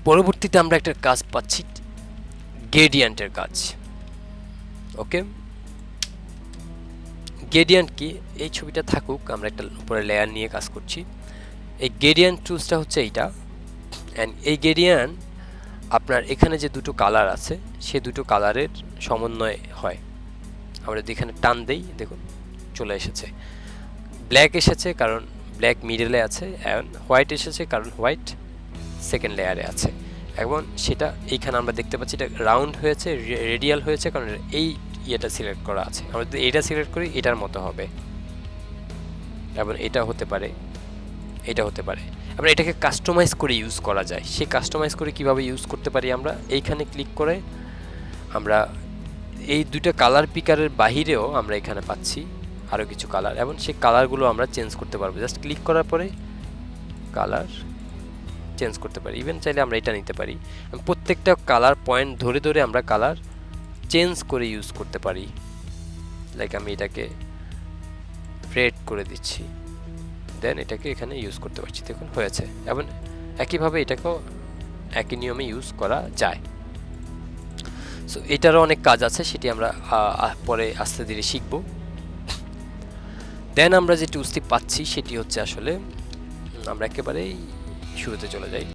পরবর্তীতে আমরা একটা কাজ পাচ্ছি, গ্রেডিয়েন্টের কাজ। ওকে, গ্রেডিয়েন্ট কি? এই ছবিটা থাকুক, আমরা একটা উপরে লেয়ার নিয়ে কাজ করছি। এই গ্রেডিয়েন্ট টুলসটা হচ্ছে এইটা, অ্যান্ড এই গ্রেডিয়েন্ট আপনার এখানে যে দুটো কালার আছে সে দুটো কালারের সমন্বয় হয়। আমরা যদি এখানে টান দেই, দেখুন চলে এসেছে। ব্ল্যাক এসেছে কারণ ব্ল্যাক মিডলে আছে, অ্যান্ড হোয়াইট এসেছে কারণ হোয়াইট সেকেন্ড লেয়ারে আছে। এবং সেটা এইখানে আমরা দেখতে পাচ্ছি এটা রাউন্ড হয়েছে, রেডিয়াল হয়েছে, কারণ এই ইয়েটা সিলেক্ট করা আছে। আমরা যদি এইটা সিলেক্ট করি এটার মতো হবে, এবং এটা হতে পারে, এটা হতে পারে। আমরা এটাকে কাস্টমাইজ করে ইউজ করা যায়। সেই কাস্টমাইজ করে কিভাবে ইউজ করতে পারি? আমরা এইখানে ক্লিক করে আমরা এই দুটো কালার পিকারের বাহিরেও আমরা এখানে পাচ্ছি আরও কিছু কালার, এবং সেই কালারগুলো আমরা চেঞ্জ করতে পারবো। জাস্ট ক্লিক করার পরে কালার চেঞ্জ করতে পারি। ইভেন চাইলে আমরা এটা নিতে পারি। প্রত্যেকটা কালার পয়েন্ট ধরে ধরে আমরা কালার চেঞ্জ করে ইউজ করতে পারি। লাইক আমি এটাকে রেড করে দিচ্ছি, দেন এটাকে এখানে ইউজ করতে পারছি। দেখুন হয়েছে। এবং একইভাবে এটাকেও একই নিয়মে ইউজ করা যায়। সো এটারও অনেক কাজ আছে, সেটি আমরা পরে আস্তে ধীরে শিখব। দেন আমরা যে টুলসটি পাচ্ছি সেটি হচ্ছে আসলে, আমরা একেবারেই শুরুতে চলে যাই।